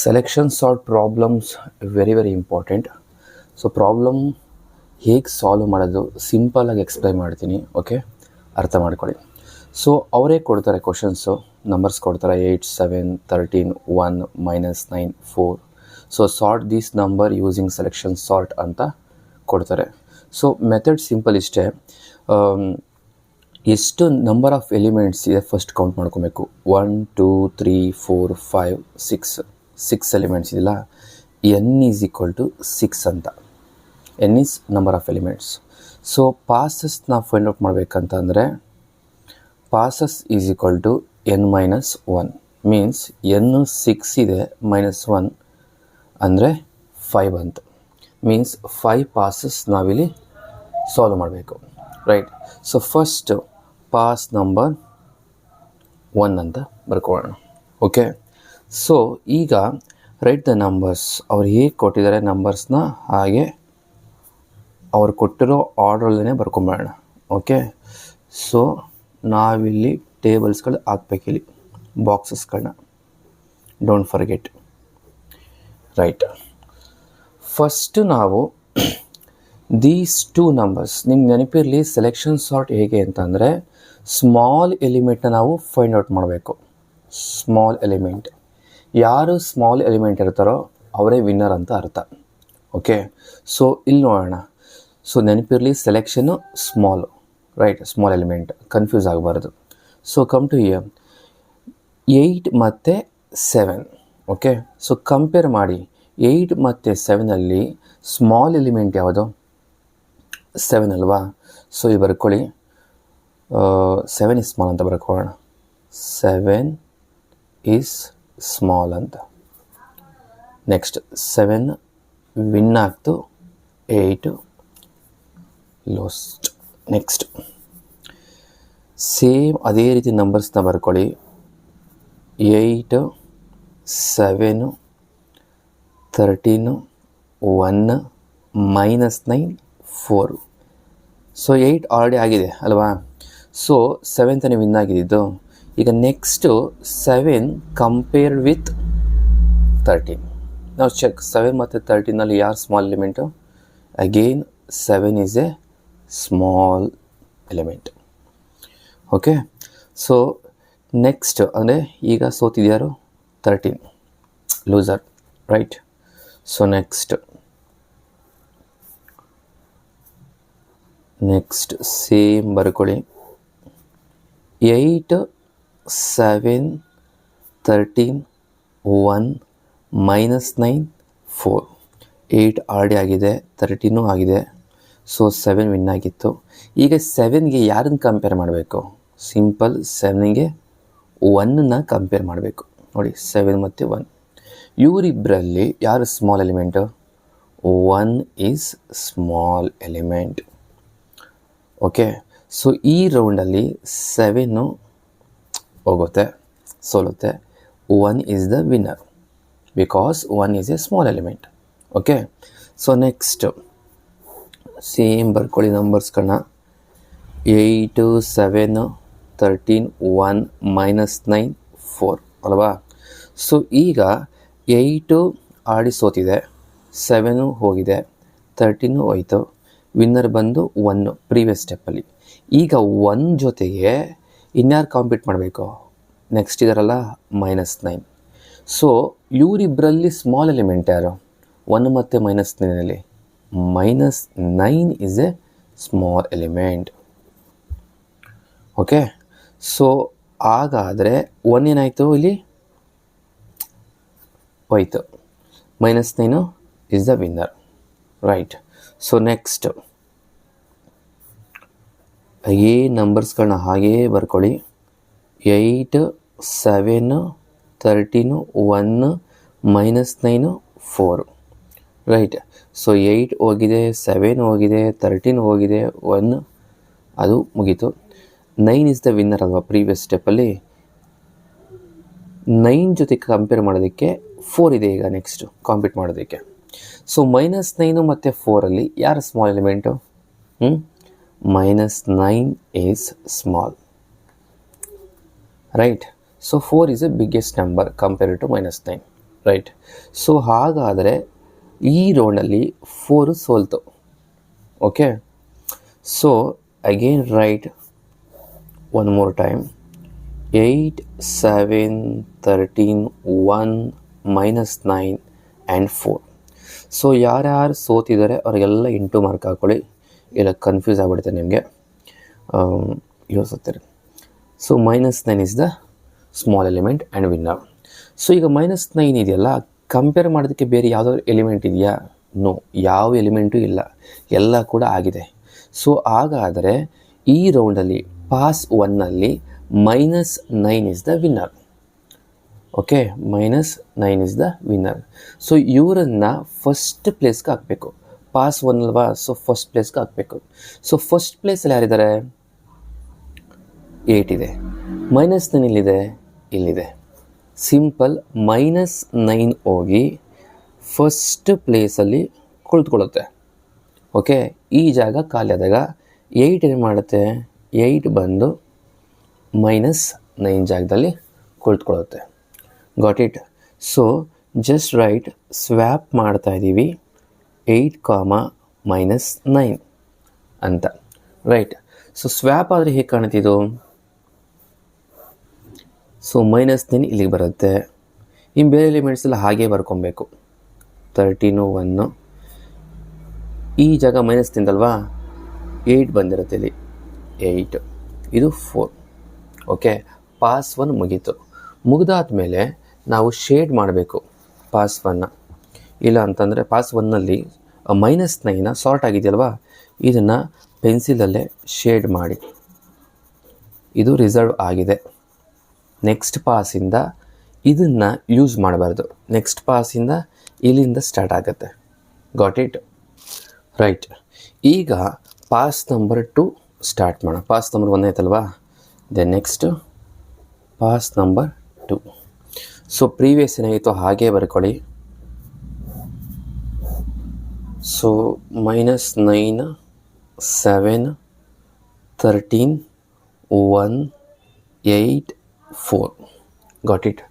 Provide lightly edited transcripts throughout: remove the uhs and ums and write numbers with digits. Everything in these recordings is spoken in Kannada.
Selection sort problems very important. So problem ಹೇಗೆ ಸಾಲ್ವ್ ಮಾಡೋದು ಸಿಂಪಲಾಗಿ ಎಕ್ಸ್ಪ್ಲೈನ್ ಮಾಡ್ತೀನಿ, ಓಕೆ, ಅರ್ಥ ಮಾಡ್ಕೊಳ್ಳಿ. ಸೊ ಅವರೇ ಕೊಡ್ತಾರೆ ಕ್ವಶನ್ಸು, ನಂಬರ್ಸ್ ಕೊಡ್ತಾರೆ 8, 7, 13, 1, -9, 4. So sort this number using selection sort ಅಂತ ಕೊಡ್ತಾರೆ. ಸೊ ಮೆಥಡ್ ಸಿಂಪಲ್ ಇಷ್ಟೇ. ಎಷ್ಟು ನಂಬರ್ ಆಫ್ ಎಲಿಮೆಂಟ್ಸ್ ಇದೆ ಫಸ್ಟ್ ಕೌಂಟ್ ಮಾಡ್ಕೊಬೇಕು. 1, 2, 3, 4, 5, 6 ಎಲಿಮೆಂಟ್ಸ್ ಇದೆಯಲ್ಲ, n ಈಸ್ ಈಕ್ವಲ್ ಟು 6 ಅಂತ. n is number of elements. So passes ನಾವು ಫೈಂಡ್ ಔಟ್ ಮಾಡಬೇಕಂತಂದರೆ passes is equal to n-1 means n 6 ಇದೆ -1 ಅಂದರೆ 5 ಅಂತ. ಮೀನ್ಸ್ 5 ಪಾಸಸ್ ನಾವಿಲ್ಲಿ ಸಾಲ್ವ್ ಮಾಡಬೇಕು, right. So first pass number 1 ಅಂತ ಬರ್ಕೊಳ್ಳೋಣ, ಓಕೆ. ಸೊ ಈಗ ರೈಟ್ ದ ನಂಬರ್ಸ್. ಅವ್ರು ಹೇಗೆ ಕೊಟ್ಟಿದ್ದಾರೆ ನಂಬರ್ಸ್ನ ಹಾಗೆ ಅವ್ರು ಕೊಟ್ಟಿರೋ ಆರ್ಡ್ರಲ್ಲೇ ಬರ್ಕೊಂಬಿಡೋಣ, ಓಕೆ. ಸೊ ನಾವಿಲ್ಲಿ ಟೇಬಲ್ಸ್ಗಳು ಹಾಕ್ಬೇಕಿಲ್ಲಿ, ಬಾಕ್ಸಸ್ಗಳನ್ನ, ಡೋಂಟ್ ಫರ್ಗೆಟ್, ರೈಟ್. ಫಸ್ಟು ನಾವು ದೀಸ್ 2 ನಂಬರ್ಸ್, ನಿಮ್ಗೆ ನೆನಪಿರಲಿ ಸೆಲೆಕ್ಷನ್ ಸಾರ್ಟ್ ಹೇಗೆ ಅಂತಂದರೆ ಸ್ಮಾಲ್ ಎಲಿಮೆಂಟ್ನ ನಾವು ಫೈಂಡ್ ಔಟ್ ಮಾಡಬೇಕು. ಸ್ಮಾಲ್ ಎಲಿಮೆಂಟ್, ಯಾರು ಸ್ಮಾಲ್ ಎಲಿಮೆಂಟ್ ಇರ್ತಾರೋ ಅವರೇ ವಿನ್ನರ್ ಅಂತ ಅರ್ಥ, ಓಕೆ. ಸೊ ಇಲ್ಲಿ ನೋಡೋಣ. ಸೊ ನೆನಪಿರಲಿ ಸೆಲೆಕ್ಷನ್ನು small, right, small element, confuse ಆಗಬಾರ್ದು. ಸೊ ಕಮ್ ಟು ಹಿಯರ್ 8 ಮತ್ತು 7, ಓಕೆ. ಸೊ ಕಂಪೇರ್ ಮಾಡಿ 8 ಮತ್ತು 7ಅಲ್ಲಿ ಸ್ಮಾಲ್ ಎಲಿಮೆಂಟ್ ಯಾವುದು? 7 ಅಲ್ವಾ? ಸೊ ಇಲ್ಲಿ ಬರ್ಕೊಳ್ಳಿ, 7 ಇಸ್ ಸ್ಮಾಲ್ ಅಂತ ಬರ್ಕೊಳ್ಳೋಣ. 7 ಈಸ್ ಸ್ಮಾಲ್ ಅಂತ. ನೆಕ್ಸ್ಟ್ 7 ವಿನ್ ಆಗ್ತು, 8 ಲಾಸ್ಟ್. ನೆಕ್ಸ್ಟ್ ಸೇಮ್ ಅದೇ ರೀತಿ ನಂಬರ್ಸ್ನ ಬರ್ಕೊಳ್ಳಿ. 8, 7, 13, 1, -9, 4. ಸೊ 8 ಆಲ್ರೆಡಿ ಆಗಿದೆ ಅಲ್ವಾ? ಸೊ 7 ತಾನೇ ವಿನ್ ಆಗಿದ್ದು. ಈಗ ನೆಕ್ಸ್ಟು 7 ಕಂಪೇರ್ಡ್ ವಿತ್ 13. ನಾವು ಚೆಕ್ 7 ಮತ್ತು 13ನಲ್ಲಿ ಯಾರು small element? Again 7 is a small element, okay. So next ಅಂದರೆ ಈಗ ಸೋತಿದ್ಯಾರು? 13, loser, right. So next same ಬರ್ಕೊಳ್ಳಿ. 8, 7, 13, 1, -9, 4. 8 ಆಲ್ರೆಡಿ ಆಗಿದೆ, 13 ಆಗಿದೆ. ಸೊ 7 ವಿನ್ ಆಗಿತ್ತು. ಈಗ 7ಗೆ ಯಾರನ್ನು ಕಂಪೇರ್ ಮಾಡಬೇಕು? ಸಿಂಪಲ್ 7ಗೆ 1ನ ಕಂಪೇರ್ ಮಾಡಬೇಕು. ನೋಡಿ 7 ಮತ್ತು 1, ಇವರಿಬ್ಬರಲ್ಲಿ ಯಾರು small element? 1 is small element, okay. So ಈ ರೌಂಡಲ್ಲಿ 7 ಹೋಗುತ್ತೆ, ಸೋಲುತ್ತೆ. 1 is the winner because 1 is a small element, okay. So next same ಬರ್ಕೊಳ್ಳಿ ನಂಬರ್ಸ್ಗಳನ್ನ. 8, 7, 13, 1, -9, 4 ಅಲ್ವಾ? ಸೊ ಈಗ 8 ಆಡಿ ಸೋತಿದೆ, 7 ಹೋಗಿದೆ, 13 ಹೋಯಿತು. ವಿನ್ನರ್ ಬಂದು 1 ಪ್ರೀವಿಯಸ್ ಸ್ಟೆಪ್ಪಲ್ಲಿ. ಈಗ 1 ಜೊತೆಗೆ ಇನ್ಯಾರು ಕಾಂಪೀಟ್ ಮಾಡಬೇಕು? ನೆಕ್ಸ್ಟ್ ಇದರಲ್ಲ -9. ಸೊ ಇವರಿಬ್ಬರಲ್ಲಿ ಸ್ಮಾಲ್ ಎಲಿಮೆಂಟ್ ಯಾರು? 1 ಮತ್ತು -9ನಲ್ಲಿ -9 is a small element, okay. So ಹಾಗಾದರೆ 1 ಏನಾಯಿತು? ಇಲ್ಲಿ ಹೋಯಿತು, -9 is the winner, right. So next ಈ ನಂಬರ್ಸ್ಗಳನ್ನ ಹಾಗೇ ಬರ್ಕೊಳ್ಳಿ. 8, 7, 13, 1, -9, 4, ರೈಟ್. ಸೊ 8 ಹೋಗಿದೆ, 7 ಹೋಗಿದೆ, 13 ಹೋಗಿದೆ, 1 ಅದು ಮುಗೀತು. 9 ಇಸ್ ದ ವಿನ್ನರ್ ಅಲ್ವಾ? ಪ್ರೀವಿಯಸ್ ಸ್ಟೆಪ್ಪಲ್ಲಿ 9 ಜೊತೆ ಕಂಪೇರ್ ಮಾಡೋದಕ್ಕೆ 4 ಇದೆ ಈಗ ನೆಕ್ಸ್ಟು ಕಾಂಪೀಟ್ ಮಾಡೋದಕ್ಕೆ. ಸೊ -9 ಮತ್ತು 4ಅಲ್ಲಿ ಯಾರು small element? -9 is small, right. So 4 is the biggest number compared to -9. Right. So ಹಾಗಾದರೆ ಈ ರೌಂಡಲ್ಲಿ 4 ಸೋಲ್ತು. Okay, so again right one more time. 8, 7, 13, 1, -9 and 4. So ಯಾರ್ಯಾರು ಸೋತಿದ್ದಾರೆ ಅವರಿಗೆಲ್ಲ ಇಂಟು ಮಾರ್ಕ್ ಹಾಕ್ಕೊಳ್ಳಿ, ಇಲ್ಲ ಕನ್ಫ್ಯೂಸ್ ಆಗಿಬಿಡುತ್ತೆ ನಿಮಗೆ, ಯೋಚಿಸ್ತೀರಿ. So -9 is the small element and winner. So ಈಗ -9 ಇದೆಯಲ್ಲ, ಕಂಪೇರ್ ಮಾಡೋದಕ್ಕೆ ಬೇರೆ ಯಾವುದಾದ್ರು ಎಲಿಮೆಂಟ್ ಇದೆಯಾ? ನೋ, ಯಾವ ಎಲಿಮೆಂಟು ಇಲ್ಲ, ಎಲ್ಲ ಕೂಡ ಆಗಿದೆ. ಸೊ ಹಾಗಾದರೆ ಈ ರೌಂಡಲ್ಲಿ ಪಾಸ್ 1ನಲ್ಲಿ -9 is the winner. Okay, -9 is the winner. So ಇವರನ್ನು ಫಸ್ಟ್ ಪ್ಲೇಸ್ಗೆ ಹಾಕಬೇಕು. ಪಾಸ್ 1 ಅಲ್ವಾ, ಸೊ ಫಸ್ಟ್ ಪ್ಲೇಸ್ಗೆ ಹಾಕಬೇಕು. ಸೊ ಫಸ್ಟ್ ಪ್ಲೇಸಲ್ಲಿ ಯಾರಿದ್ದಾರೆ? 8 ಇದೆ. -9 ಇಲ್ಲಿದೆ, ಇಲ್ಲಿದೆ. ಸಿಂಪಲ್, -9 ಹೋಗಿ ಫಸ್ಟ್ ಪ್ಲೇಸಲ್ಲಿ ಕುಳಿತುಕೊಳ್ಳುತ್ತೆ. ಓಕೆ, ಈ ಜಾಗ ಖಾಲಿ ಆದಾಗ 8 ಏನು ಮಾಡುತ್ತೆ? 8 ಬಂದು -9 ಜಾಗದಲ್ಲಿ ಕುಳಿತುಕೊಳ್ಳುತ್ತೆ. Got it? So just right, swap ಮಾಡ್ತಾ ಇದ್ದೀವಿ 8, -9 ಅಂತ. ರೈಟ್. ಸೊ ಸ್ವ್ಯಾಪ್ ಆದರೆ ಹೇಗೆ ಕಾಣುತ್ತಿದ್ದು? ಸೊ -9 ಇಲ್ಲಿಗೆ ಬರುತ್ತೆ. ಇನ್ನು ಬೇರೆ ಎಲಿಮೆಂಟ್ಸ್ ಎಲ್ಲ ಹಾಗೇ ಬರ್ಕೊಬೇಕು. 13, 1, ಈ ಜಾಗ -9 ತಿಂದಲ್ವಾ, 8 ಬಂದಿರುತ್ತೆ ಇಲ್ಲಿ, 8, ಇದು 4. ಓಕೆ, ಪಾಸ್ 1 ಮುಗೀತು. ಮುಗಿದಾದ್ಮೇಲೆ ನಾವು ಶೇಡ್ ಮಾಡಬೇಕು ಪಾಸ್ 1. ಇಲ್ಲ ಅಂತಂದರೆ ಪಾಸ್ 1ನಲ್ಲಿ -9 ಸಾರ್ಟ್ ಆಗಿದೆಯಲ್ವಾ, ಇದನ್ನು ಪೆನ್ಸಿಲಲ್ಲೇ ಶೇಡ್ ಮಾಡಿ. ಇದು ರಿಸರ್ವ್ ಆಗಿದೆ. ನೆಕ್ಸ್ಟ್ ಪಾಸಿಂದ ಇದನ್ನು ಯೂಸ್ ಮಾಡಬಾರ್ದು. ನೆಕ್ಸ್ಟ್ ಪಾಸಿಂದ ಇಲ್ಲಿಂದ ಸ್ಟಾರ್ಟ್ ಆಗುತ್ತೆ. Got it? ರೈಟ್. ಈಗ ಪಾಸ್ ನಂಬರ್ 2 ಸ್ಟಾರ್ಟ್ ಮಾಡೋಣ. ಪಾಸ್ ನಂಬರ್ 1 ಆಯ್ತಲ್ವಾ, then next pass number 2. So previous ಏನಾಗಿತ್ತು ಹಾಗೇ ಬರ್ಕೊಳ್ಳಿ. ಸೊ -9, 7, 13, 1, 8, 4. Got it?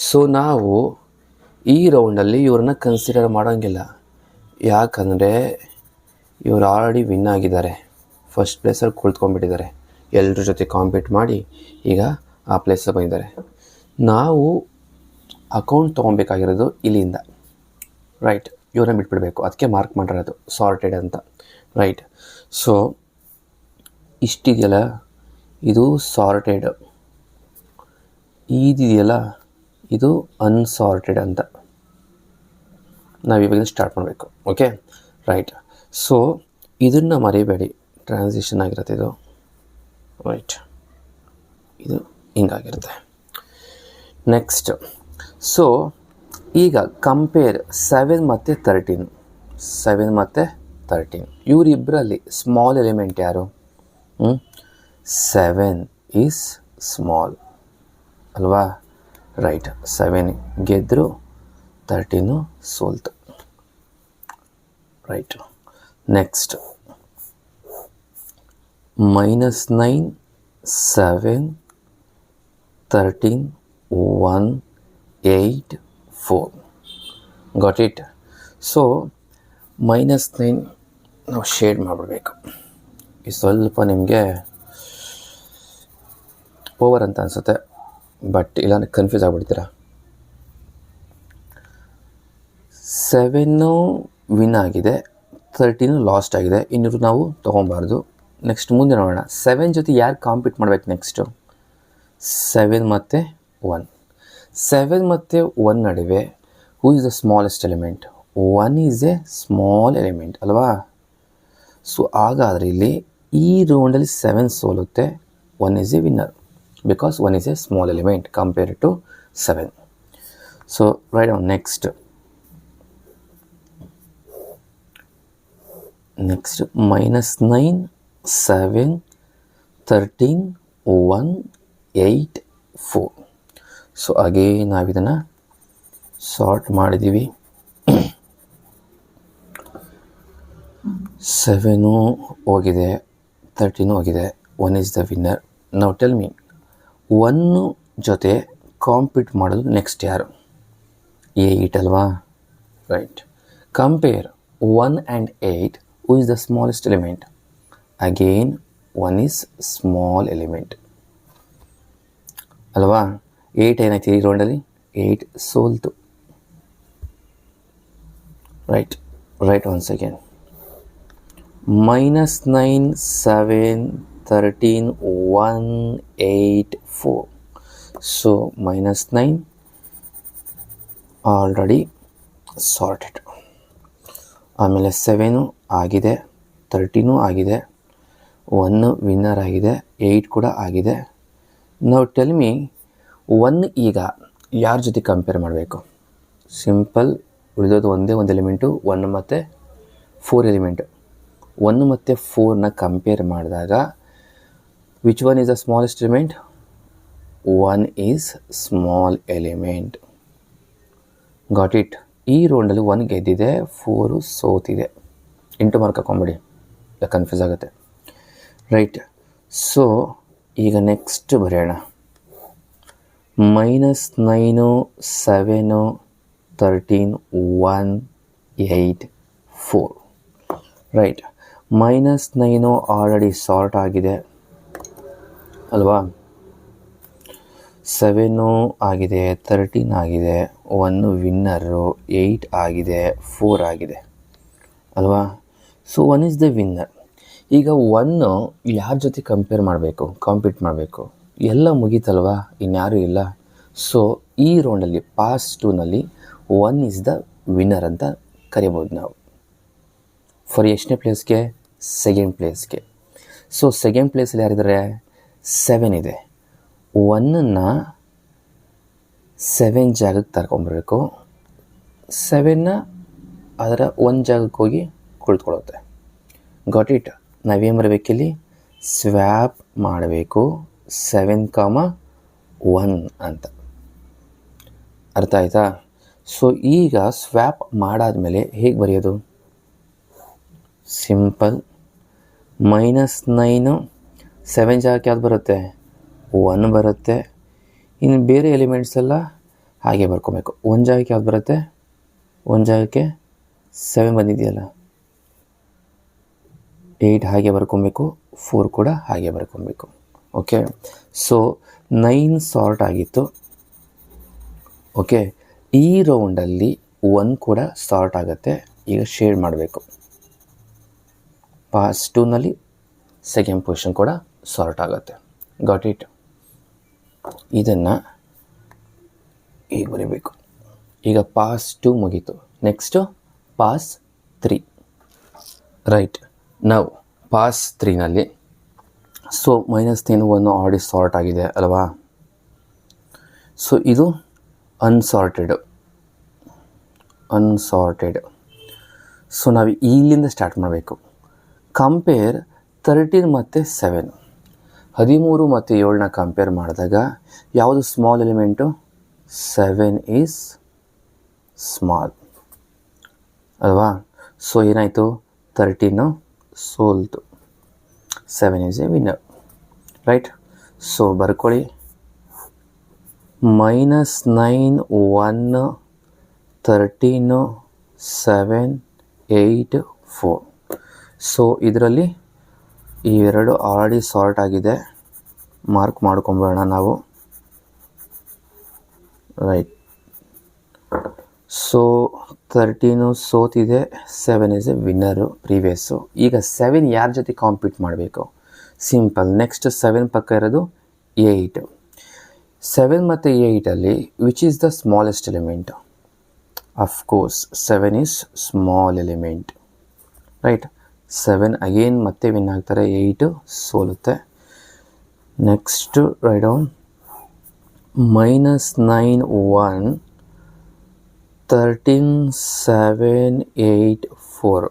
ಸೊ ನಾವು ಈ ರೌಂಡಲ್ಲಿ ಇವ್ರನ್ನ ಕನ್ಸಿಡರ್ ಮಾಡೋಂಗಿಲ್ಲ. ಯಾಕಂದರೆ ಇವರು ಆಲ್ರೆಡಿ ವಿನ್ ಆಗಿದ್ದಾರೆ, ಫಸ್ಟ್ ಪ್ಲೇಸಲ್ಲಿ ಕುಳಿತುಕೊಂಡ್ಬಿಟ್ಟಿದ್ದಾರೆ. ಎಲ್ಲರ ಜೊತೆ ಕಾಂಪೀಟ್ ಮಾಡಿ ಈಗ ಆ ಪ್ಲೇಸಲ್ಲಿ ಬಂದಿದ್ದಾರೆ. ನಾವು ಅಕೌಂಟ್ ತೊಗೊಬೇಕಾಗಿರೋದು ಇಲ್ಲಿಂದ. ರೈಟ್, ಇವ್ರನ್ನ ಬಿಟ್ಬಿಡಬೇಕು. ಅದಕ್ಕೆ ಮಾರ್ಕ್ ಮಾಡಿರೋದು ಸಾರ್ಟೆಡ್ ಅಂತ. ರೈಟ್. ಸೊ ಇಷ್ಟಿದೆಯಲ್ಲ, ಇದು ಸಾರ್ಟೆಡ್. ಇದೆಯಲ್ಲ, ಇದು ಅನ್ಸಾರ್ಟೆಡ್ ಅಂತ. ನಾವು ಇವಾಗ ಸ್ಟಾರ್ಟ್ ಮಾಡಬೇಕು. Okay, right. ಸೊ ಇದನ್ನು ಮರಿಬೇಡಿ, ಟ್ರಾನ್ಸಿಷನ್ ಆಗಿರುತ್ತೆ ಇದು. ರೈಟ್, ಇದು ಹಿಂಗಾಗಿರುತ್ತೆ. ನೆಕ್ಸ್ಟ್, ಸೊ ಈಗ ಕಂಪೇರ್ 7 ಮತ್ತು 13. 7 ಮತ್ತು 13 ಇವರಿಬ್ಬರಲ್ಲಿ ಸ್ಮಾಲ್ ಎಲಿಮೆಂಟ್ ಯಾರು? 7 ಈಸ್ ಸ್ಮಾಲ್ ಅಲ್ವಾ? ರೈಟ್. 7 ಗೆದ್ದರು, 13 ಸೋಲ್ತು. Right. Next -9, 7, 13, 1, 8, 4. Got it? So -9 ನಾವು ಶೇಡ್ ಮಾಡಿಬಿಡ್ಬೇಕು. ಇದು ಸ್ವಲ್ಪ ನಿಮಗೆ ಓವರ್ ಅಂತ ಅನಿಸುತ್ತೆ, ಬಟ್ ಇಲ್ಲ ಕನ್ಫ್ಯೂಸ್ ಆಗಿಬಿಡ್ತೀರ. 7 ವಿನ್ ಆಗಿದೆ, 13 ಲಾಸ್ಟ್ ಆಗಿದೆ. ಇನ್ನೂರು ನಾವು ತೊಗೊಬಾರ್ದು. ನೆಕ್ಸ್ಟ್ ಮುಂದೆ ನೋಡೋಣ. 7 ಜೊತೆ ಯಾರು ಕಾಂಪೀಟ್ ಮಾಡಬೇಕು ನೆಕ್ಸ್ಟು? 7 ಮತ್ತು 1. 7 ಮತ್ತು 1 ನಡುವೆ who is the smallest element? 1 is a small element ಅಲ್ವಾ? ಸೊ ಹಾಗಾದರೆ ಇಲ್ಲಿ ಈ ರೌಂಡಲ್ಲಿ 7 ಸೋಲುತ್ತೆ, 1 is a winner, because 1 is a small element compare to 7. So right on. Next -9, 7, 13, 1, 8, 4. So ಹಾಗೇ ನಾವು ಇದನ್ನು ಸಾರ್ಟ್ ಮಾಡಿದ್ದೀವಿ. 7 ಹೋಗಿದೆ, 13 ಹೋಗಿದೆ, 1 ಈಸ್ ದ ವಿನ್ನರ್. ನಾವು ಟೆಲ್ ಮೀ, 1 ಜೊತೆ ಕಾಂಪೀಟ್ ಮಾಡೋದು ನೆಕ್ಸ್ಟ್ ಯಾರು? 8 ಅಲ್ವಾ? Right. Compare 1 and 8. Who is the smallest element? Again 1 is small element ಅಲ್ವಾ? 8 ಏನಾಯ್ತು ಈ ರೌಂಡಲ್ಲಿ? 8 ಸೋಲ್ತು. Right. once again. -9, 7, 13, 1, 8, 4. So -9 already sorted. ಆಮೇಲೆ 7 ಆಗಿದೆ, 13 ಆಗಿದೆ, 1 ವಿನ್ನರ್ ಆಗಿದೆ, 8 ಕೂಡ ಆಗಿದೆ. ನಾವು ಟೆಲ್ ಮಿ 1 ಈಗ ಯಾರ ಜೊತೆ ಕಂಪೇರ್ ಮಾಡಬೇಕು? ಸಿಂಪಲ್, ಉಳಿದೋದು ಒಂದೇ ಒಂದು ಎಲಿಮೆಂಟು 1 ಮತ್ತು 4 ಎಲಿಮೆಂಟು. 1 ಮತ್ತು 4ನ ಕಂಪೇರ್ ಮಾಡಿದಾಗ which one is the smallest element? 1 is small element. Got it? ಈ ರೌಂಡಲ್ಲಿ 1 ಗೆದ್ದಿದೆ, 4 ಸೋತಿದೆ. ಇಂಟು ಮಾರ್ಕ್ ಹಾಕೊಂಬಿಡಿ, ಕನ್ಫ್ಯೂಸ್ ಆಗುತ್ತೆ. ರೈಟ್. ಸೊ ಈಗ ನೆಕ್ಸ್ಟ್ ಬರೆಯೋಣ. -9, 7, 13, 1, 8, 4. ರೈಟ್. -9 ಆಲ್ರೆಡಿ ಸಾರ್ಟ್ ಆಗಿದೆ ಅಲ್ವಾ? 7 ಆಗಿದೆ, 13 ಆಗಿದೆ, 1 ವಿನ್ನರು, 8 ಆಗಿದೆ, 4 ಆಗಿದೆ ಅಲ್ವಾ? So 1 is the winner. ಈಗ 1 ಯಾರ ಜೊತೆ ಕಂಪೇರ್ ಮಾಡಬೇಕು, ಕಾಂಪೀಟ್ ಮಾಡಬೇಕು? ಎಲ್ಲ ಮುಗೀತಲ್ವಾ, ಇನ್ಯಾರೂ ಇಲ್ಲ. ಸೊ ಈ ರೌಂಡಲ್ಲಿ ಪಾಸ್ 2ನಲ್ಲಿ 1 ಈಸ್ ದ ವಿನ್ನರ್ ಅಂತ ಕರಿಬೋದು ನಾವು. ಫಾರ್ ಎಷ್ಟನೇ ಪ್ಲೇಸ್ಗೆ? ಸೆಕೆಂಡ್ ಪ್ಲೇಸ್ಗೆ. ಸೊ ಸೆಕೆಂಡ್ ಪ್ಲೇಸಲ್ಲಿ ಯಾರಿದ್ದಾರೆ? 7 ಇದೆ. 1ನ್ನ 7 ಜಾಗಕ್ಕೆ ತರ್ಕೊಂಬರ್ಬೇಕು. 7ನ ಅದರ 1 ಜಾಗಕ್ಕೆ ಹೋಗಿ ಕುಳಿತುಕೊಳ್ಳುತ್ತೆ. Got it? ನಾವೇನು ಬರಬೇಕಿಲ್ಲಿ? ಸ್ವ್ಯಾಪ್ ಮಾಡಬೇಕು 7, 1 ಅಂತ. ಅರ್ಥ ಆಯ್ತಾ? ಸೊ ಈಗ ಸ್ವ್ಯಾಪ್ ಮಾಡಾದಮೇಲೆ ಹೇಗೆ ಬರೆಯೋದು? ಸಿಂಪಲ್. -9 7 ಜಾಗಕ್ಕೆ ಯಾವ್ದು ಬರುತ್ತೆ? 1 ಬರುತ್ತೆ. ಇನ್ನು ಬೇರೆ ಎಲಿಮೆಂಟ್ಸ್ ಎಲ್ಲ ಹಾಗೆ ಬರ್ಕೊಬೇಕು. 1 ಜಾಗಕ್ಕೆ ಯಾವ್ದು ಬರುತ್ತೆ? 1 ಜಾಗಕ್ಕೆ 7 ಬಂದಿದೆಯಲ್ಲ, 8 ಹಾಗೆ ಬರ್ಕೊಬೇಕು, 4 ಕೂಡ ಹಾಗೆ ಬರ್ಕೊಬೇಕು. ಓಕೆ. ಸೊ 9 ಸಾರ್ಟ್ ಆಗಿತ್ತು. ಓಕೆ. ಈ ರೌಂಡಲ್ಲಿ 1 ಕೂಡ ಸಾರ್ಟ್ ಆಗುತ್ತೆ. ಈಗ ಶೇಡ್ ಮಾಡಬೇಕು. ಪಾಸ್ 2ನಲ್ಲಿ ಸೆಕೆಂಡ್ ಪೊಸಿಷನ್ ಕೂಡ ಸಾರ್ಟ್ ಆಗುತ್ತೆ. Got it? ಇದನ್ನು ಈಗ ಬರೀಬೇಕು. ಈಗ ಪಾಸ್ 2 ಮುಗೀತು. Next pass 3. ರೈಟ್. ನಾವು ಪಾಸ್ 3ನಲ್ಲಿ ಸೊ -9, 1 ಆಲ್ರೆಡಿ ಸಾರ್ಟ್ ಆಗಿದೆ ಅಲ್ವಾ? ಸೊ ಇದು ಅನ್ಸಾರ್ಟೆಡ್. ಸೊ ನಾವು ಇಲ್ಲಿಂದ ಸ್ಟಾರ್ಟ್ ಮಾಡಬೇಕು. ಕಂಪೇರ್ 13 ಮತ್ತು 7. 13 ಮತ್ತು 7ನ ಕಂಪೇರ್ ಮಾಡಿದಾಗ ಯಾವುದು ಸ್ಮಾಲ್ ಎಲಿಮೆಂಟು? 7 ಈಸ್ ಸ್ಮಾಲ್ ಅಲ್ವಾ? ಸೊ ಏನಾಯಿತು? 13 ಸೋಲ್ತು, 7 is a winner. Right. So ಬರ್ಕೊಳ್ಳಿ. -9, 1, 13, 7, 8, 4. ಸೊ ಇದರಲ್ಲಿ ಈ ಎರಡು ಆಲ್ರೆಡಿ ಸಾರ್ಟ್ ಆಗಿದೆ. ಮಾರ್ಕ್ ಮಾಡ್ಕೊಂಬಿಡೋಣ ನಾವು. Right. So 13 ಸೋತಿದೆ, 7 is A winner previous. ಈಗ 7 ಯಾರ ಜೊತೆ ಕಾಂಪೀಟ್ ಮಾಡಬೇಕು? ಸಿಂಪಲ್. ನೆಕ್ಸ್ಟ್ 7 ಪಕ್ಕ ಇರೋದು 8. 7 ಮತ್ತು 8ಅಲ್ಲಿ which is the smallest element? Of course 7 is small element. Right. 7 again ಮತ್ತೆ ವಿನ್ ಆಗ್ತಾರೆ, 8 ಸೋಲುತ್ತೆ. Next write down. -9, 1, 13, 7, 8, 4.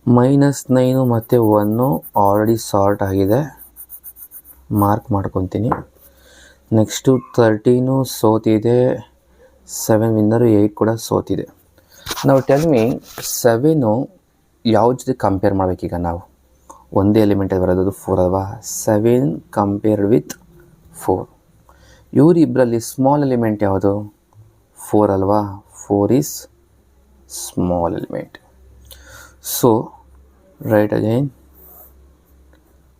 -9 ಮತ್ತು 1 ಆಲ್ರೆಡಿ ಸಾರ್ಟ್ ಆಗಿದೆ. ಮಾರ್ಕ್ ಮಾಡ್ಕೊತೀನಿ. ನೆಕ್ಸ್ಟು 13 ಸೋತಿದೆ, 7 ವಿನ್ನರು, 8 ಕೂಡ ಸೋತಿದೆ. ನಾವು ಟೆಲ್ ಮಿ 7 ಯಾವ ಜೊತೆ ಕಂಪೇರ್ ಮಾಡಬೇಕೀಗ ನಾವು? ಒಂದೇ ಎಲಿಮೆಂಟ್ ಬರೋದು 4 ಅಲ್ವಾ? 7 ಕಂಪೇರ್ಡ್ ವಿತ್ 4. ಇವರಿಬ್ಬರಲ್ಲಿ ಸ್ಮಾಲ್ ಎಲಿಮೆಂಟ್ ಯಾವುದು? 4 ಅಲ್ವಾ, 4 is small element. So write again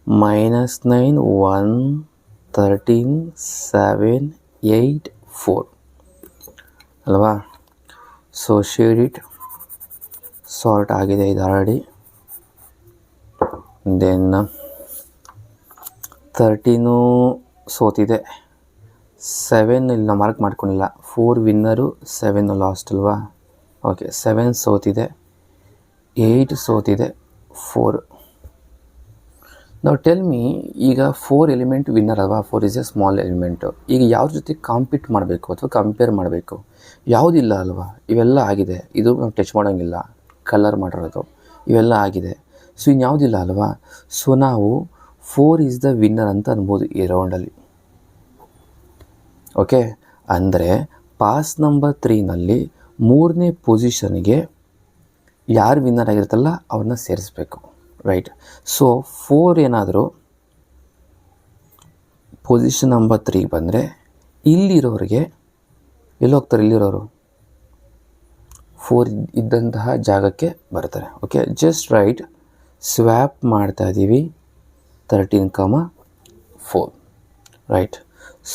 -9 1 13 7 8 4 ಅಲ್ವಾ. ಸೊ ಶೇಡ್ ಇಟ್, ಸಾರ್ಟ್ ಆಗಿದೆ ಇದು ಆಲ್ರೆಡಿ. ದೆನ್ 13 ಸೋತಿದೆ, 7 ಇಲ್ಲಿ ನಾವು ಮಾರ್ಕ್ ಮಾಡ್ಕೊಂಡಿಲ್ಲ, 4 ವಿನ್ನರು 7 ಲಾಸ್ಟ್ ಅಲ್ವಾ. ಓಕೆ, 7 ಸೋತಿದೆ, 8 ಸೋತಿದೆ, 4. ನಾವು ಟೆಲ್ ಮೀ, ಈಗ 4 ಎಲಿಮೆಂಟ್ ವಿನ್ನರ್ ಅಲ್ವಾ, 4 ಇಸ್ ಎ ಸ್ಮಾಲ್ ಎಲಿಮೆಂಟು. ಈಗ ಯಾವ್ರ ಜೊತೆ ಕಾಂಪೀಟ್ ಮಾಡಬೇಕು ಅಥವಾ ಕಂಪೇರ್ ಮಾಡಬೇಕು? ಯಾವುದಿಲ್ಲ ಅಲ್ವಾ, ಇವೆಲ್ಲ ಆಗಿದೆ. ಇದು ನಾವು ಟಚ್ ಮಾಡೋಂಗಿಲ್ಲ, ಕಲರ್ ಮಾಡಿರೋದು ಇವೆಲ್ಲ ಆಗಿದೆ. ಸೊ ಇನ್ಯಾವುದಿಲ್ಲ ಅಲ್ವಾ. ಸೊ ನಾವು 4 ಈಸ್ ದ ವಿನ್ನರ್ ಅಂತ ಅನ್ಬೋದು ಈ ರೌಂಡಲ್ಲಿ. ಓಕೆ, ಅಂದರೆ ಪಾಸ್ ನಂಬರ್ 3ನಲ್ಲಿ 3ನೇ ಪೊಸಿಷನ್ಗೆ ಯಾರು ವಿನ್ನರ್ ಆಗಿರುತ್ತಲ್ಲ ಅವ್ರನ್ನ ಸೇರಿಸ್ಬೇಕು, ರೈಟ್. ಸೊ 4 ಏನಾದರೂ ಪೊಸಿಷನ್ ನಂಬರ್ 3 ಬಂದರೆ ಇಲ್ಲಿರೋರಿಗೆ ಎಲ್ಲಿ ಹೋಗ್ತಾರೆ? ಇಲ್ಲಿರೋರು 4 ಇದ್ದಂತಹ ಜಾಗಕ್ಕೆ ಬರ್ತಾರೆ. ಓಕೆ, ಜಸ್ಟ್ ರೈಟ್, ಸ್ವ್ಯಾಪ್ ಮಾಡ್ತಾ ಇದ್ದೀವಿ 13, 4, ರೈಟ್.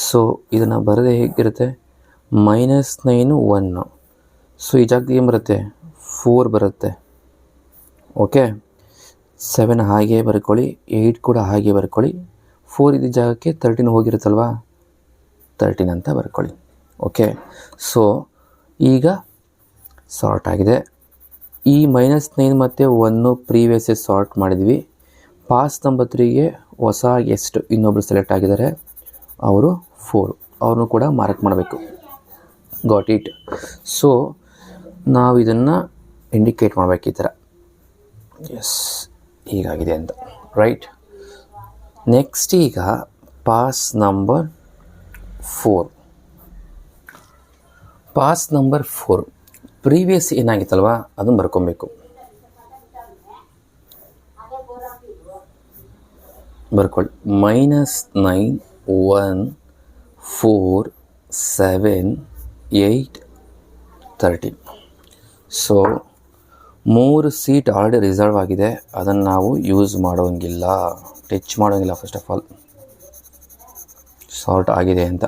ಸೊ ಇದನ್ನು ಬರೋದೇ ಹೇಗಿರುತ್ತೆ? -9 1. ಸೊ ಈ ಜಾಗಕ್ಕೆ ಏನು ಬರುತ್ತೆ? 4 ಬರುತ್ತೆ. ಓಕೆ, 7 ಹಾಗೆ ಬರ್ಕೊಳ್ಳಿ, 8 ಕೂಡ ಹಾಗೆ ಬರ್ಕೊಳ್ಳಿ. 4 ಇದ್ದ ಜಾಗಕ್ಕೆ 13 ಹೋಗಿರುತ್ತಲ್ವಾ, 13 ಅಂತ ಬರ್ಕೊಳ್ಳಿ. ಓಕೆ, ಸೊ ಈಗ ಸಾರ್ಟ್ ಆಗಿದೆ. ಈ -9 ಮತ್ತು 1 ಪ್ರೀವಿಯಸ್ಸೇ ಸಾರ್ಟ್ ಮಾಡಿದ್ವಿ. ಪಾಸ್ ನಂಬರ್ 3ಗೆ ಹೊಸ ಗೆಸ್ಟ್ ಇನ್ನೊಬ್ಬರು ಸೆಲೆಕ್ಟ್ ಆಗಿದ್ದಾರೆ, ಅವರು 4, ಅವ್ರನ್ನೂ ಕೂಡ ಮಾರ್ಕ್ ಮಾಡಬೇಕು. Got it. ಸೊ ನಾವು ಇದನ್ನು ಇಂಡಿಕೇಟ್ ಮಾಡಬೇಕು ಈ ಥರ, ಎಸ್ ಹೀಗಾಗಿದೆ ಅಂತ, ರೈಟ್. ನೆಕ್ಸ್ಟ್ ಈಗ pass number 4. Pass number 4 previous ಏನಾಗಿತ್ತಲ್ವ ಅದನ್ನು ಬರ್ಕೊಬೇಕು. ಬರ್ಕೊಳ್ಳಿ, -9 1 4 7 8 13. ಸೊ 3 ಸೀಟ್ ಆಲ್ರೆಡಿ ರಿಸರ್ವ್ ಆಗಿದೆ, ಅದನ್ನು ನಾವು ಯೂಸ್ ಮಾಡೋಂಗಿಲ್ಲ, ಟಚ್ ಮಾಡೋಂಗಿಲ್ಲ. ಫಸ್ಟ್ ಆಫ್ ಆಲ್ ಸಾರ್ಟ್ ಆಗಿದೆ ಅಂತ.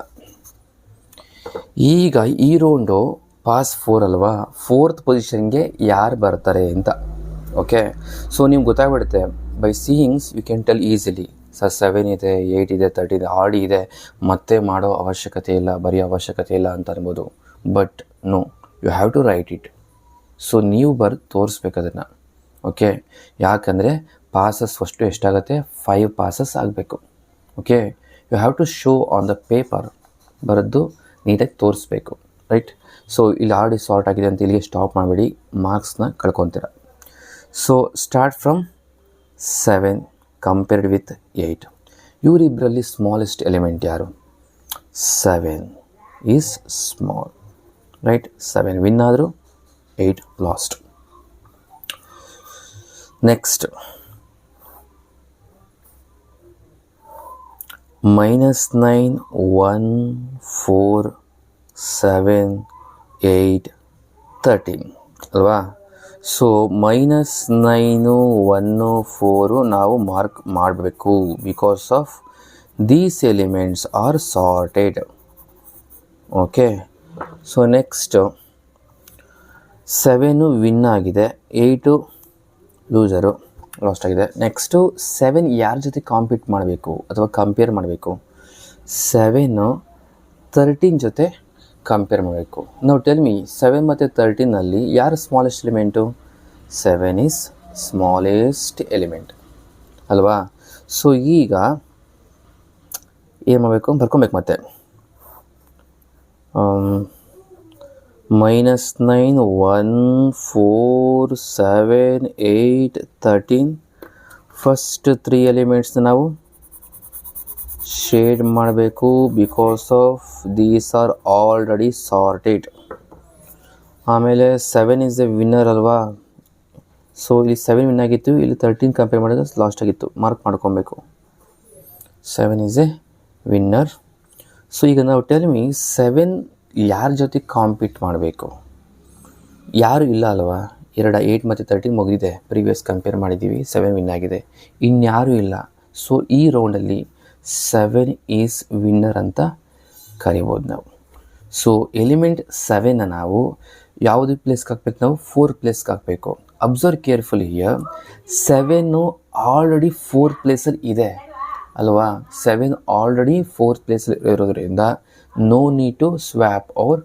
ಈಗ ಈ ರೌಂಡು ಪಾಸ್ 4 ಅಲ್ವಾ, 4th ಪೊಸಿಷನ್ಗೆ ಯಾರು ಬರ್ತಾರೆ ಅಂತ. ಓಕೆ, ಸೊ ನಿಮ್ಗೆ ಗೊತ್ತಾಗ್ಬಿಡುತ್ತೆ. By seeing you can tell easily, sir 7 ಇದೆ, 8 ಇದೆ, 13 ಇದೆ, ಆಲ್ರೆಡಿ ಇದೆ, ಮತ್ತೆ ಮಾಡೋ ಅವಶ್ಯಕತೆ ಇಲ್ಲ, ಬರೆಯೋ ಅವಶ್ಯಕತೆ ಇಲ್ಲ ಅಂತ ಅನ್ಬೋದು. But no, you have to write it. So ನೀವು ಬರೆದು ತೋರಿಸ್ಬೇಕು ಅದನ್ನು. ಓಕೆ, ಯಾಕಂದರೆ ಪಾಸಸ್ ಫಸ್ಟು ಎಷ್ಟಾಗುತ್ತೆ? 5 ಪಾಸಸ್ ಆಗಬೇಕು. Okay, you have to show on the paper, ಬರೆದು ನೀಟಾಗಿ ತೋರಿಸ್ಬೇಕು, ರೈಟ್. ಸೊ ಇಲ್ಲಿ ಆಲ್ರೆಡಿ ಸಾರ್ಟ್ ಆಗಿದೆ ಅಂತ ಇಲ್ಲಿಗೆ ಸ್ಟಾಪ್ ಮಾಡಿಬಿಡಿ, ಮಾರ್ಕ್ಸ್ನ ಕಳ್ಕೊತೀರ. So start from 7 compared with 8. ಇವರಿಬ್ಬರಲ್ಲಿ ಸ್ಮಾಲೆಸ್ಟ್ ಎಲಿಮೆಂಟ್ ಯಾರು? 7 ಈಸ್ ಸ್ಮಾಲ್, ರೈಟ್. 7 ವಿನ್ ಆದರು, 8 ಲಾಸ್ಟ್. ನೆಕ್ಸ್ಟ್ -9 1 4 7 8 13 ಅಲ್ವಾ. ಸೊ -9 1 4 ನಾವು ಮಾರ್ಕ್ ಮಾಡಬೇಕು, because of these elements are sorted. Okay, so next 7 win ಆಗಿದೆ, 8 ಲೂಸರು, ಲಾಸ್ಟ್ ಆಗಿದೆ. ನೆಕ್ಸ್ಟು 7 ಯಾರ ಜೊತೆ ಕಾಂಪೀಟ್ ಮಾಡಬೇಕು ಅಥವಾ ಕಂಪೇರ್ ಮಾಡಬೇಕು? 7 13 ಜೊತೆ ಕಂಪೇರ್ ಮಾಡಬೇಕು. ನಾವು ಟೆಲ್ ಮಿ, 7 ಮತ್ತು 13ನಲ್ಲಿ ಯಾರು smallest element? 7 is smallest element ಅಲ್ವಾ. ಸೊ ಈಗ ಏನು ಮಾಡಬೇಕು? ಬರ್ಕೊಬೇಕು ಮತ್ತೆ. -9 1 4 7 8 13. ಫಸ್ಟ್ 3 ಎಲಿಮೆಂಟ್ಸ್ನ ನಾವು ಶೇಡ್ ಮಾಡಬೇಕು, because of these are already sorted. ಆಮೇಲೆ 7 ಈಸ್ ಎ ವಿನ್ನರ್ ಅಲ್ವಾ. ಸೊ ಇಲ್ಲಿ 7 ವಿನ್ ಆಗಿತ್ತು, ಇಲ್ಲಿ 13 ಕಂಪೇರ್ ಮಾಡಿದ್ರೆ ಲಾಸ್ಟ್ ಆಗಿತ್ತು, ಮಾರ್ಕ್ ಮಾಡ್ಕೊಬೇಕು. 7 ಈಸ್ ಎ ವಿನ್ನರ್. ಸೊ ಈಗ ನಾವು ಟೆಲ್ ಮಿ, 7 ಯಾರ ಜೊತೆ ಕಾಂಪೀಟ್ ಮಾಡಬೇಕು? ಯಾರು ಇಲ್ಲ ಅಲ್ವಾ? 8 ಮತ್ತು 13 ಮುಗಿದಿದೆ, ಪ್ರೀವಿಯಸ್ ಕಂಪೇರ್ ಮಾಡಿದ್ದೀವಿ, 7 ವಿನ್ ಆಗಿದೆ, ಇನ್ಯಾರೂ ಇಲ್ಲ. ಸೊ ಈ ರೌಂಡಲ್ಲಿ 7 ಈಸ್ ವಿನ್ನರ್ ಅಂತ ಕರಿಬೋದು ನಾವು. ಸೊ ಎಲಿಮೆಂಟ್ 7ನ ನಾವು ಯಾವುದೇ ಪ್ಲೇಸ್ಗೆ ಹಾಕ್ಬೇಕು? ನಾವು 4 ಪ್ಲೇಸ್ಗೆ ಹಾಕಬೇಕು. ಅಬ್ಸರ್ವ್ ಕೇರ್ಫುಲಿ ಹಿಯರ್, 7 ಆಲ್ರೆಡಿ 4 ಪ್ಲೇಸಲ್ಲಿ ಇದೆ ಅಲ್ವಾ? 7 ಆಲ್ರೆಡಿ 4 ಪ್ಲೇಸಲ್ಲಿ ಇರೋದ್ರಿಂದ ನೋ ನೀಡ್ ಟು ಸ್ವ್ಯಾಪ್ ಅವ್ರ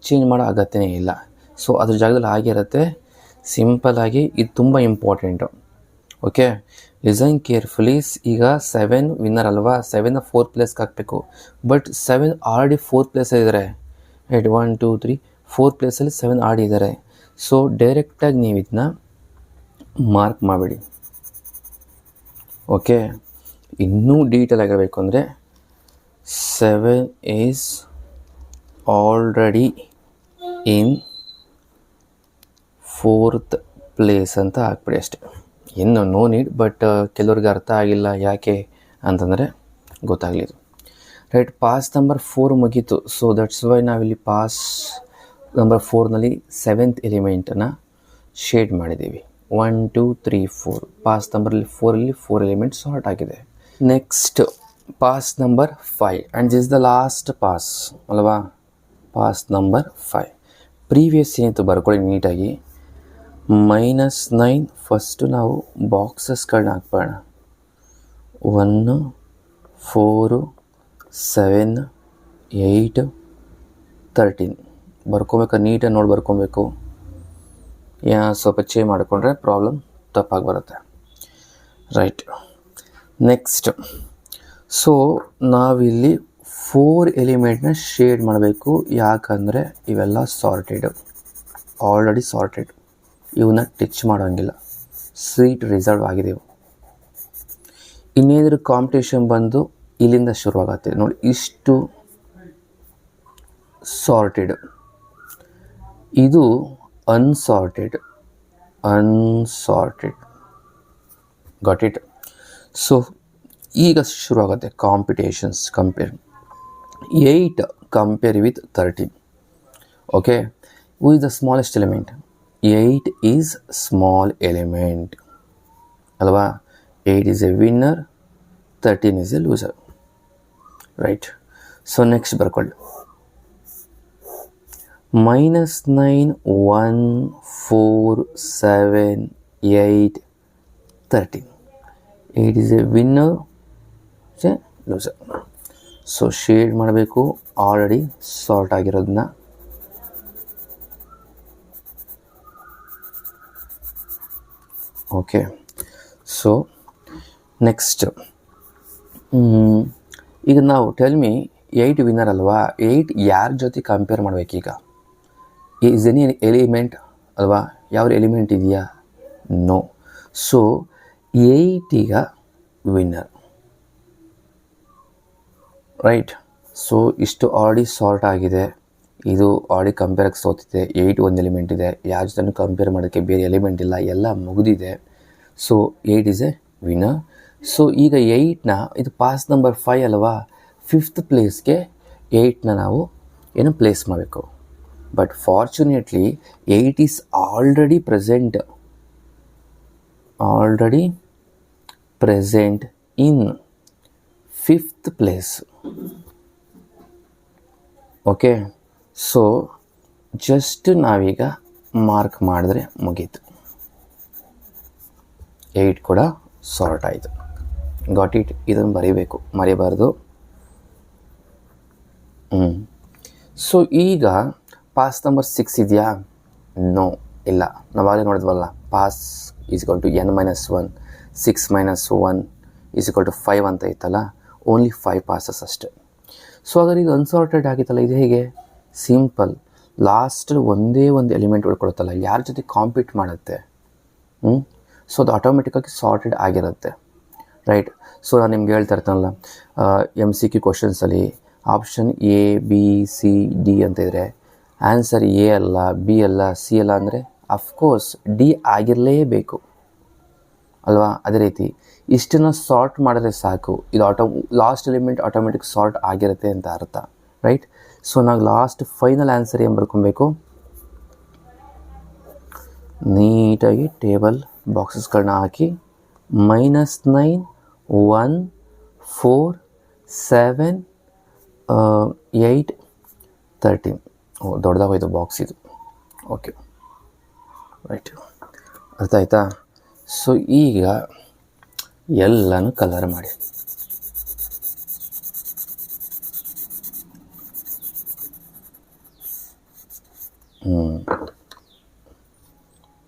ಚೇಂಜ್ ಮಾಡೋ ಅಗತ್ಯನೇ ಇಲ್ಲ. ಸೊ ಅದ್ರ ಜಾಗದಲ್ಲಿ ಆಗಿರುತ್ತೆ. ಸಿಂಪಲ್ಲಾಗಿ ಇದು ತುಂಬ ಇಂಪಾರ್ಟೆಂಟು. Okay, listen carefully. ಈಗ 7 ವಿನ್ನರ್ ಅಲ್ವಾ? 7ನ 4 ಪ್ಲೇಸ್ಗೆ ಹಾಕಬೇಕು. ಬಟ್ 7 ಆಲ್ರೆಡಿ 4 ಪ್ಲೇಸಲ್ಲಿ ಇದ್ದಾರೆ. ರೈಟ್, 1 2 3 4 ಪ್ಲೇಸಲ್ಲಿ 7 ಆಡಿದ್ದಾರೆ. ಸೊ ಡೈರೆಕ್ಟಾಗಿ ನೀವು ಇದನ್ನ ಮಾರ್ಕ್ ಮಾಡಿಬಿಡಿ. ಓಕೆ, ಇನ್ನೂ ಡೀಟೇಲ್ ಆಗಿರಬೇಕು ಅಂದರೆ 7 is already in 4th place ಅಂತ ಹಾಕ್ಬಿಡಿ ಅಷ್ಟೆ. ಇನ್ನು ನೋ ನೀಡ್. ಬಟ್ ಕೆಲವ್ರಿಗೆ ಅರ್ಥ ಆಗಿಲ್ಲ ಯಾಕೆ ಅಂತಂದರೆ ಗೊತ್ತಾಗಲಿಲ್ಲ. ರೈಟ್, ಪಾಸ್ ನಂಬರ್ 4 ಮುಗೀತು. ಸೊ ದಟ್ಸ್ ವೈ ನಾವಿಲ್ಲಿ ಪಾಸ್ ನಂಬರ್ 4ನಲ್ಲಿ 7th ಎಲಿಮೆಂಟನ್ನು ಶೇಡ್ ಮಾಡಿದ್ದೀವಿ. 1 2 3 4 ಪಾಸ್ ನಂಬರಲ್ಲಿ 4ಅಲ್ಲಿ 4 ಎಲಿಮೆಂಟ್ ಸಾರ್ಟ್ ಆಗಿದೆ. Next pass number 5 and this the last pass ಅಲ್ವಾ? ಪಾಸ್ ನಂಬರ್ 5 ಪ್ರೀವಿಯಸ್ ಏನಿತ್ತು ಬರ್ಕೊಳ್ಳಿ ನೀಟಾಗಿ. -9 ಫಸ್ಟು ನಾವು ಬಾಕ್ಸಸ್ಗಳನ್ನ ಹಾಕ್ಬೋಣ. 1 4 7 8 13 ಬರ್ಕೊಬೇಕಾದ್ರೆ ನೀಟಾಗಿ ನೋಡಿ ಬರ್ಕೊಬೇಕು. ಸ್ವಲ್ಪ ಚೇಂಜ್ ಮಾಡಿಕೊಂಡ್ರೆ ಪ್ರಾಬ್ಲಮ್ ತಪ್ಪಾಗಿ ಬರುತ್ತೆ. ರೈಟ್, ನೆಕ್ಸ್ಟ್ ಸೊ ನಾವಿಲ್ಲಿ 4 ಎಲಿಮೆಂಟ್ನ ಶೇಡ್ ಮಾಡಬೇಕು. ಯಾಕಂದರೆ ಇವೆಲ್ಲ ಸಾರ್ಟೆಡ್, ಆಲ್ರೆಡಿ ಸಾರ್ಟೆಡ್, ಇವನ್ನ ಟಚ್ ಮಾಡೋಂಗಿಲ್ಲ, ಸೀಟ್ ರಿಸರ್ವ್ ಆಗಿದೆವು. ಇನ್ನೇನಾದರೂ ಕಾಂಪಿಟೇಷನ್ ಬಂದು ಇಲ್ಲಿಂದ ಶುರುವಾಗತ್ತೆ ನೋಡಿ. ಇಷ್ಟು ಸಾರ್ಟೆಡ್, ಇದು ಅನ್ಸಾರ್ಟೆಡ್, ಗಾಟ್ ಇಟ್? ಸೊ ಈಗ ಶುರುವಾಗುತ್ತೆ competitions. Compare 8 compare with 13. Okay, who is the smallest element? 8 is small element ಅಲ್ವಾ? 8 is a winner, 13 is a loser. Right, so next ಬರ್ಕೊಳ್ಳಿ. -9 1 4 7 8 13. 8 is a winner, loser. So shade ಮಾಡಬೇಕು ಆಲ್ರೆಡಿ ಸಾರ್ಟ್ ಆಗಿರೋದನ್ನ. ಓಕೆ, ಸೊ ನೆಕ್ಸ್ಟ್ ಈಗ ನಾವು ಟೆಲ್ ಮಿ 8 ವಿನ್ನರ್ ಅಲ್ವಾ? 8 ಯಾರ ಜೊತೆ ಕಂಪೇರ್ ಮಾಡಬೇಕೀಗ? ಈಸ್ ಎನಿ ಎಲಿಮೆಂಟ್ ಅಲ್ವಾ? ಯಾವ ಎಲಿಮೆಂಟ್ ಇದೆಯಾ? ನೋ. ಸೊ 8 ಈಗ ವಿನ್ನರ್. ರೈಟ್, ಸೊ ಇಷ್ಟು ಆಲ್ರೆಡಿ ಸಾರ್ಟ್ ಆಗಿದೆ, ಇದು ಆಲ್ರೆಡಿ ಕಂಪೇರಾಗಿ ಸೋತಿದೆ. 8 ಒಂದು ಎಲಿಮೆಂಟ್ ಇದೆ, ಯಾರ ಜೊತೆ ಕಂಪೇರ್ ಮಾಡೋಕ್ಕೆ ಬೇರೆ ಎಲಿಮೆಂಟ್ ಇಲ್ಲ, ಎಲ್ಲ ಮುಗಿದಿದೆ. So 8 is a winner. So ಈಗ 8ನ ಇದು ಪಾಸ್ ನಂಬರ್ 5 ಅಲ್ವಾ? 5th ಪ್ಲೇಸ್ಗೆ 8ನ ನಾವು ಏನು ಪ್ಲೇಸ್ ಮಾಡಬೇಕು. But fortunately 8 is already present in 5th place. Okay, so just ನಾವೀಗ ಮಾರ್ಕ್ ಮಾಡಿದ್ರೆ ಮುಗೀತು. 8 ಕೂಡ ಸಾರ್ಟ್ ಆಯಿತು. Got it? ಇದನ್ನು ಬರೀಬೇಕು, ಮರಿಬಾರ್ದು. ಸೊ ಈಗ ಪಾಸ್ ನಂಬರ್ 6 ಇದೆಯಾ? ನೋ, ಇಲ್ಲ. ನಾವಾಗಲೇ ನೋಡಿದ್ವಲ್ಲ, pass is equal to n-1, 6 - 1 is equal to 5 ಅಂತ ಇತ್ತಲ್ಲ. ಓನ್ಲಿ 5 ಪಾಸಸ್ ಅಷ್ಟೆ. ಸೊ ಹಾಗಾದ್ರೆ ಇದು ಅನ್ಸಾರ್ಟೆಡ್ ಆಗಿತ್ತಲ್ಲ, ಇದು ಹೇಗೆ? ಸಿಂಪಲ್, ಲಾಸ್ಟಲ್ಲಿ ಒಂದೇ ಒಂದು ಎಲಿಮೆಂಟ್ ಉಳ್ಕೊಳುತ್ತಲ್ಲ, ಯಾರ ಜೊತೆ ಕಾಂಪೀಟ್ ಮಾಡುತ್ತೆ? ಸೊ ಅದು ಆಟೋಮೆಟಿಕ್ಕಾಗಿ ಸಾರ್ಟೆಡ್ ಆಗಿರುತ್ತೆ. ರೈಟ್, ಸೊ ನಾನು ನಿಮ್ಗೆ ಹೇಳ್ತಾ ಇರ್ತಾನಲ್ಲ, MCQ ಕ್ವಶನ್ಸಲ್ಲಿ option A B C D ಅಂತ ಇದ್ದರೆ ಆನ್ಸರ್ A ಅಲ್ಲ, B ಅಲ್ಲ, C ಅಲ್ಲ ಅಂದರೆ ಅಫ್ಕೋರ್ಸ್ D ಆಗಿರಲೇಬೇಕು ಅಲ್ವಾ? ಅದೇ ರೀತಿ ಇಷ್ಟನ್ನು ಸಾರ್ಟ್ ಮಾಡಿದ್ರೆ ಸಾಕು, ಇದು ಲಾಸ್ಟ್ ಎಲಿಮೆಂಟ್ ಆಟೋಮೆಟಿಕ್ ಸಾರ್ಟ್ ಆಗಿರುತ್ತೆ ಅಂತ ಅರ್ಥ. ರೈಟ್, ಸೊ ನಾವು ಲಾಸ್ಟ್ ಫೈನಲ್ ಆನ್ಸರ್ ಏನು ಬರ್ಕೊಬೇಕು, ನೀಟಾಗಿ ಟೇಬಲ್ ಬಾಕ್ಸಸ್ಗಳನ್ನ ಹಾಕಿ -9 1 4 7 8 13. ದೊಡ್ಡದಾಗೋಯ್ತು ಬಾಕ್ಸ್ ಇದು. ಓಕೆ ರೈಟ್, ಅರ್ಥ ಆಯ್ತಾ? ಸೊ ಈಗ ಎಲ್ಲನೂ ಕಲರ್ ಮಾಡಿ.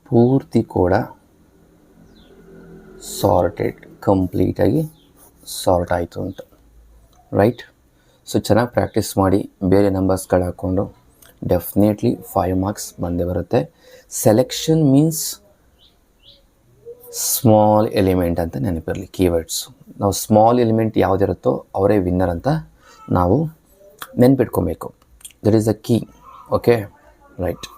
ಪೂರ್ತಿ ಕೂಡ ಸಾರ್ಟೆಡ್, ಕಂಪ್ಲೀಟಾಗಿ ಸಾರ್ಟ್ ಆಯಿತು ಅಂತ. ರೈಟ್? ಸೊ ಚೆನ್ನಾಗಿ ಪ್ರಾಕ್ಟೀಸ್ ಮಾಡಿ, ಬೇರೆ ನಂಬರ್ಸ್ಗಳು ಹಾಕ್ಕೊಂಡು ಡೆಫಿನೆಟ್ಲಿ 5 ಮಾರ್ಕ್ಸ್ ಬಂದೇ ಬರುತ್ತೆ. ಸೆಲೆಕ್ಷನ್ ಮೀನ್ಸ್ ಸ್ಮಾಲ್ ಎಲಿಮೆಂಟ್ ಅಂತ ನೆನಪಿರಲಿ ಕೀವರ್ಡ್ಸು. ನಾವು ಸ್ಮಾಲ್ ಎಲಿಮೆಂಟ್ ಯಾವುದಿರುತ್ತೋ ಅವರೇ ವಿನ್ನರ್ ಅಂತ ನಾವು ನೆನ್ಪಿಟ್ಕೊಬೇಕು. That is a key. Okay right.